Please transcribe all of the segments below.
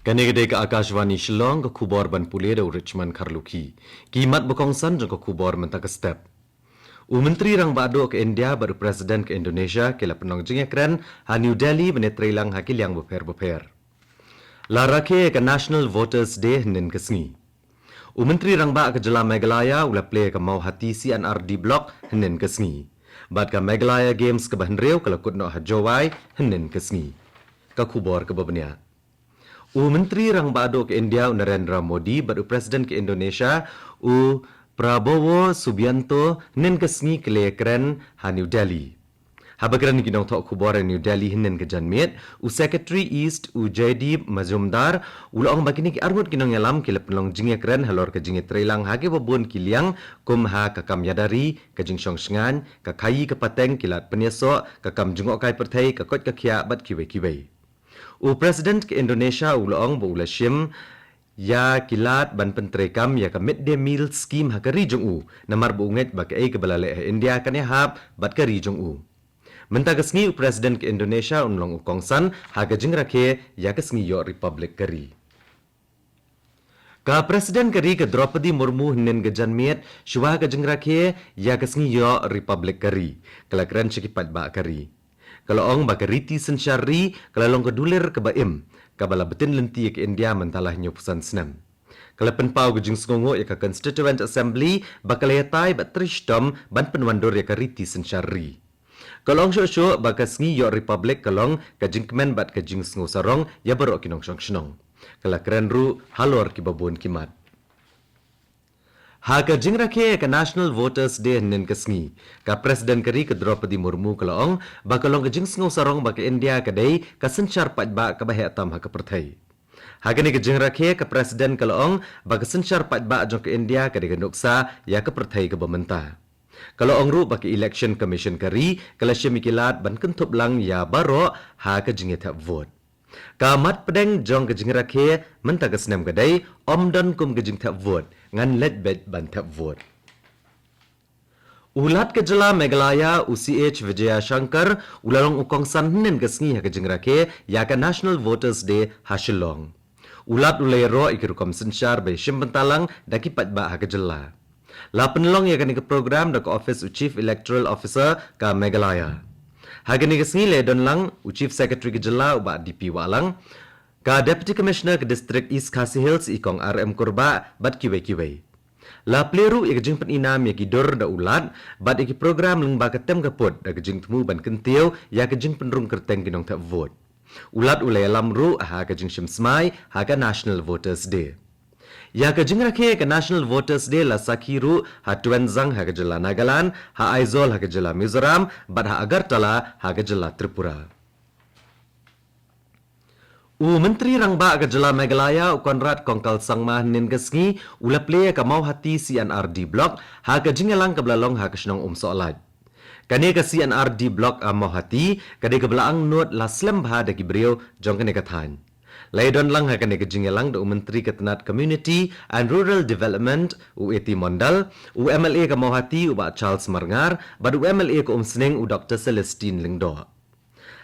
Kanegede ke Akashvani Shillong ke Kubor ban Puleda Richmond Karluki. Kimat bekongsan jong ke Kubor mentang ke step. Menteri rang bado ke India baru Presiden ke Indonesia ke la penong jengekren ha New Delhi benetrilang hakil yang beper-beper. Larake ke National Voters Day nen kesngi. Menteri rang ba ke Jela Meghalaya ula play ke mau hati CNRD Block nen kesngi. Bad ke Meghalaya Games ke Bahenreu ke lakut no hajawai nen kesngi. Ke Kubor ke Babenya. Menteri rang bado ke India Narendra Modi baru Presiden ke Indonesia Prabowo Subianto nen kesngi ke lekren ha New Delhi. Habagran ginong tok kubor New Delhi nen ke Janmit Secretary East JD Mazumdar ulang bagini ki armut ginong yalam ke lepelong jingekren halor ke jinge trelang hage babun kiliang kum ha ka kam yadari ke jingsong sengan ka kayi ke pateng kilat penyeso ka kam jungok kai perthai ka kot ka khia bat kiwe Presiden ke Indonesia ulang bo ulashim ya kilat ban pentrekam ya ka midday meal scheme ha ka rijong namar bunget ba ka ke balale India kan ya hab bat ka rijong Menta kesngi Presiden ke Indonesia unlong ukongsan ha ka jingrakhe ya kesngi yo Republic kari. Ka Presiden kari ke Draupadi Murmu nen ke Janmiet syuah ka jingrakhe ya kesngi yo Republic kari. Kala keren cekipat ba kari. Kalau ong bakariti sensyari, kalau long kedulir ke baim, kabala betin lenti ke India mentalah nyupusan senam. Kalau penpau ke jing sengongo ya ke Constituent Assembly, bakalayatai bat trishdom ban penwandur ya ke riti sensyari. Kalau ong syok-syok bakasngi yo Republic kalong ke jing kemen bat ke jing sengo sarong ya berok kinong syong-syong. Kalau keren ru halor ki babun kimat. Ha ka jingrakhe ka National Voters Day nen kesngi. Ka Presiden kari ke Draupadi Murmu kalong bakalong ke jingsngo sarong ba ke India kadai ka senchar patba ka bahe atam ha ka perthai. Ha ka ni ke jingrakhe ka Presiden kalong ba ka senchar patba jong ke India kadai ka nuksa ya ka perthai ka bamenta. Kalau ongru ba ke Election Commission kari kala syamikilat ban kentup lang ya baro ha ka jingetap vote. Kamat pedeng jong ke jingrakhe menta ke senam kadai omdon kum ke jingtap vote ngan let bet ban tap vote. Ulat ke Jela Meghalaya UCH Vijaya Shankar ulalong ukongsan nen kesngi ha ke jingrakhe ya ke National Voters Day ha Shillong. Ulat ulero ikirukom sensyar be shimbentalang daki patba ha ke Jela. La penlong ya ke program da ke Office Chief Electoral Officer ka Meghalaya. Hagani kesngi le don lang Chief Secretary ke Jela uba DP walang ka Deputy Commissioner ke District East Khasi Hills ikong RM Kurba bat kiwe-kiwe. La pleru ya kejing peninam ya kidor da ulat bat iki program leng ba ketem kaput da kejing temu ban kentiu ya kejing penrung kerteng kinong tak vote. Ulat ulai lamru ha kejing shimsmai ha ka National Voters Day. Ya ke jingrakhe ke National Voters Day la Sakiru ha Tuenzang ha ke Jela Nagaland ha Aizol ha ke Jela Mizoram bat ha Agartala ha ke Jela Tripura. Menteri rang ba ke Jela Meghalaya Konrad Kongkal Sangma nin kesngi ula play ke mau hati CNRD Block ha ke jingelang ke belalong ha ke senong soalat. Kane ke CNRD Block mau hati kade ke belaang not la slem ba da kibriu jong kane kathan. Laidon lang hakan ke jingelang do Menteri Ketenat Community and Rural Development UET Mondal, UMLA ke Mohati uba Charles Marngar, bad UMLA ke Seneng u Dr. Celestine Lingdo.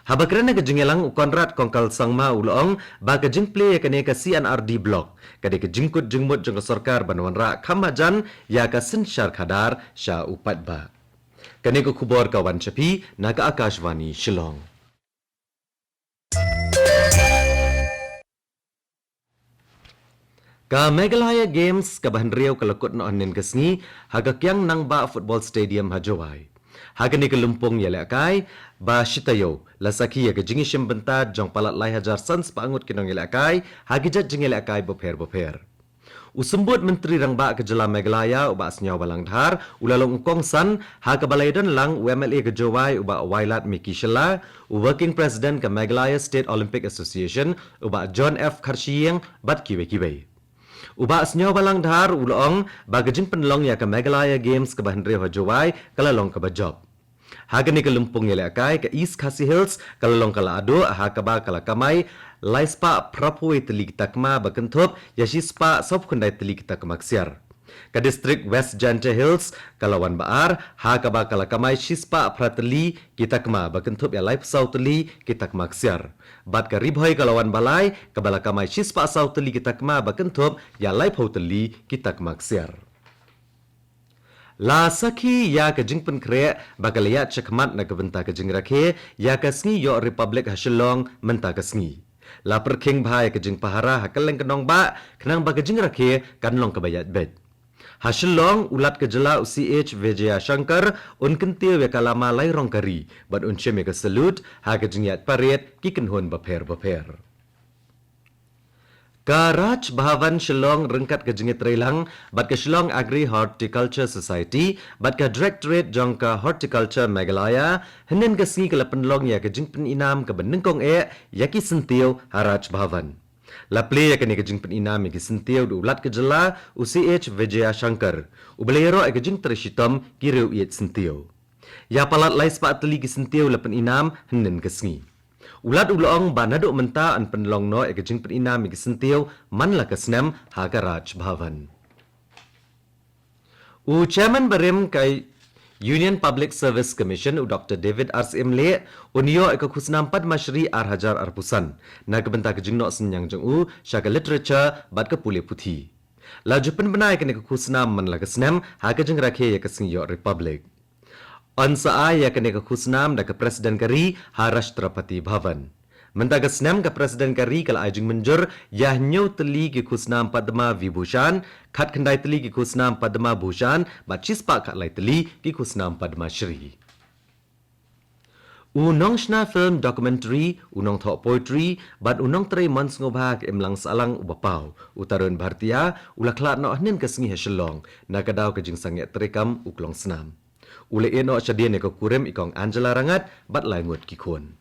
Habakrana ke jingelang Konrad Kongkal Sangma ulong ba ke jingple ke ne ke CNRD Block, kade ke jingkut jingmut jong sarkar banwanra Khamajan ya ke sensyar khadar sya upat ba. Kane ke kubor kawan Chapi na ke Akashvani Shillong. Ka Meghalaya Games ka Bahenreu ka lakut no anin kesngi haga kyang nang ba football stadium hajawai. Haga ni kelumpong yale akai ba shitayo lasaki ya jingi shimbenta jong palat lai hajar sans paangut kinong yale akai hagi jat jingi yale akai boper. Usembut Menteri rang ba ke Jela Meghalaya uba asnyaw balang dhar ulalong ukongsan ha ka balaydan lang UMLA ke Jawai uba Wailat Miki Shela Working President ke Meghalaya State Olympic Association uba John F. Kharshieng bat kiwe-kiwe. Uba asnyaw balang dhar ulong bagajing penlong ya ke Meghalaya Games ke Bahenreu hajawai kalalong ke bajob. Haga ni ke lumpung yale akai ke East Khasi Hills kalalong kala ado ha ka ba kala kamai laispa prapuwe telik takma bakentup yashi spa sop kundai telik takmaksiar. Ke distrik West Jante Hills, Kalawan Baar, ha ka ba kalakamai Shispa Prateli, kita kema bakentup ya lai pesau teli, kita kema ksiar. Bat ka ribhoi Kalawan Balai, ka balakamai Shispa sau teli kita kema bakentup ya lai pau teli, kita kema ksiar. La sakhi ya ka jingpen kre bakalaya chakmat na ka benta ka jingrakhe ya ka sngi yo Republic Hashlong menta ka sngi. La perking bhai ka jing pahara hakaleng kanong ba kanang ba ka jingrakhe kanlong ka bayat bed. Hashlong ulat ka jela UCH Vijaya Shankar un kentir ya kalama lai rong kari bat un cheme ka salute ha ka jingyat paret ki kenhon baper. Ka Raj Bhavan Shillong rengkat ke jengit Reilang, bat ke Shillong Agri Horticulture Society, bat ke Directorate Jongka Horticulture Meghalaya, henen ke sengi ke lapenlong ya ke jengpen inam ke benengkong ya ki sentiau Raj Bhavan. La play ya ke ni ke jengpen inam ya ki sentiau du ulat ke jela UCH Vijaya Shankar, ubelero ya ke jeng terishitom ki reu iet sentiau. Ya palat lai sepat teli ki sentiau lapen inam henen ke sengi. Ulat ulong banaduk menta an penlong no ke jing penina mi sentiu man la kesnem ha ka Raj Bhavan. U chairman barem kai Union Public Service Commission u Dr. David R.C.M. Le unio ke khusnam Padma Shri R.Hajar Arpusan na ke benta ke jing no senyang jeng u syaka literature bat ke pule puthi. La jupen benai ke khusnam man la kesnem ha ke jing rakhe ya ke singyo Republic. Ansa ya kene ke khusnam da ke Presiden Kari ha Rashtrapati Bhavan. Menta ke snam ke Presiden Kari kala ajing menjur yah nyau teli ke khusnam Padma Vibhushan, khat khandai teli ke khusnam Padma Bhushan, bat chispa khat lai teli ke khusnam Padma Shri. Unong shna film documentary, unong thok poetry, bat unong tray mans ngobha ke emlang salang ubapau, utarun Bhartiya, ulaklat no ahnin ke sengi Hashlong, na kadau ke jing sanget terekam uklong senam. Ule eno syadian ke kurem ikong Angela Rangat bat lai ngut ki khun.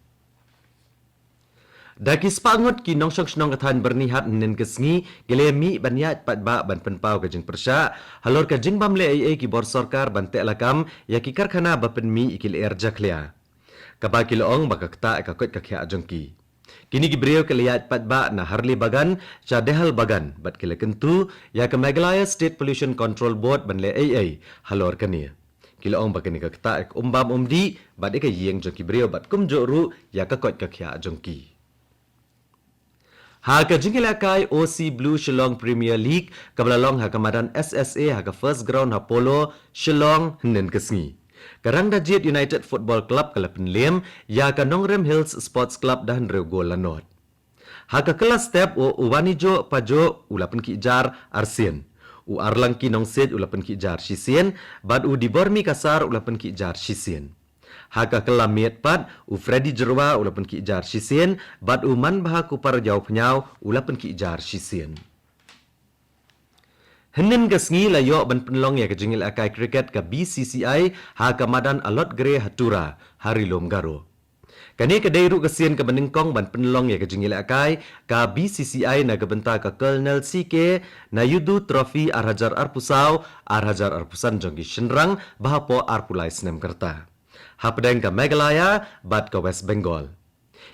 Daki spangot ki nong syong snong kathan bernihat nen kesngi gele mi banyat pat ba ban penpau ke jeng persya halor ke jeng bamle ai ki bor sarkar ban te lakam ya ki karkhana ba pen mi ikil erja khlia. Ka ba ki loong ba ka kta ka kot ka khya jongki. Kini ki breu ke liat pat ba na Harli Bagan cha dehal bagan bat kile kentu ya ke Meghalaya State Pollution Control Board ban le ai halor kania. Kila ong bakani ka kta ek umbam umdi bat ek yeng jongki breu bat kum joru ya ka kot ka khya jongki. Ha ka jingila kai OC Blue Shillong Premier League kablalong ha kamadan SSA ha ka first ground ha polo Shillong nen kesngi. Karang Dajit United Football Club kalapen lem ya ka Nongrem Hills Sports Club dan rego lanot. Ha ka kelas step o uwanijo pajo ulapen ki jar Arsien. U arlang ki nong set ulapen ki jar Shisien, bad u dibormi kasar ulapen ki jar Shisien. Haka kelamiet pat u Freddy Jerwa ulapen ki jar Shisien, bad u man baha kupar jauh penyau ulapen ki jar Shisien. Henen kesngi layo ban penlong ya kejengil akai kriket ke BCCI haka madan alot gre hatura hari lom garo. Kani kedai ru kesien ke benengkong ban penlong ya kejengil akai ka BCCI na kebenta ka Colonel CK na yudu trofi R.Hajar Arpusan jongki shenrang bahapo Arpulai Snem Kerta. Hapdeng ka Meghalaya bat ka West Bengal.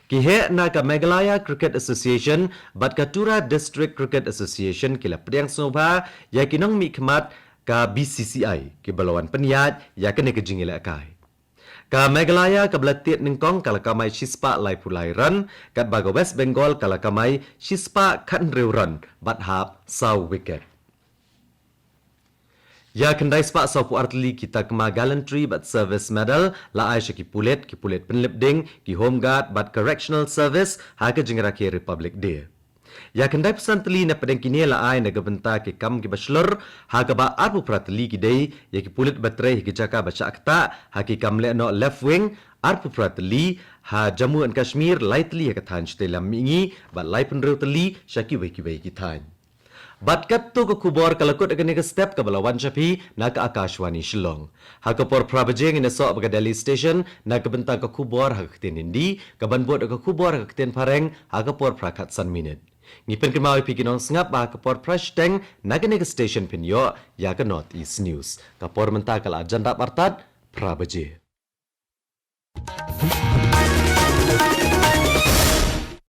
Kihe na ka Meghalaya Cricket Association bat ka Tura District Cricket Association kila pedang sobha ya kinong mi khmat ka BCCI ki balawan peniat ya kene kejengil akai. Ka Meghalaya kablatit nengkong kalakamai Shispa lai pulai run, kat baga West Bengal kalakamai Shispa kan run, bat hap saw wicket. Ya kendai spa saw pu artli kita kema gallantry bat service medal, la ai ki pulet penlipding, ki home guard bat correctional service, ha ke jengera ke Republic Day. Ya kendai pesan teli na pedang kini la ai na gabenta ke kam ki bachelor ha ka ba arpu prateli ki dei ya ki pulit batrai ki jaka baca akta ha ki kam le no left wing arpu prateli ha Jammu and Kashmir lightly ya kathan stelam mingi ba lai penreu teli syaki wei ki than. Bat kat tu ko kubor kalakut akan ke step ke balawan chapi na ka Akashwani Shillong. Ha ka por prabajeng ina so baga Delhi station na ka benta ka kubor ha ka kten indi ka banbot ka kubor ha ka kten pareng ha ka por prakat san minute. Ngipen kemau pikinong sengap bah kapor fresh tank naga station pinyo ya ke North East News. Kapor mentakal agenda partat prabaje.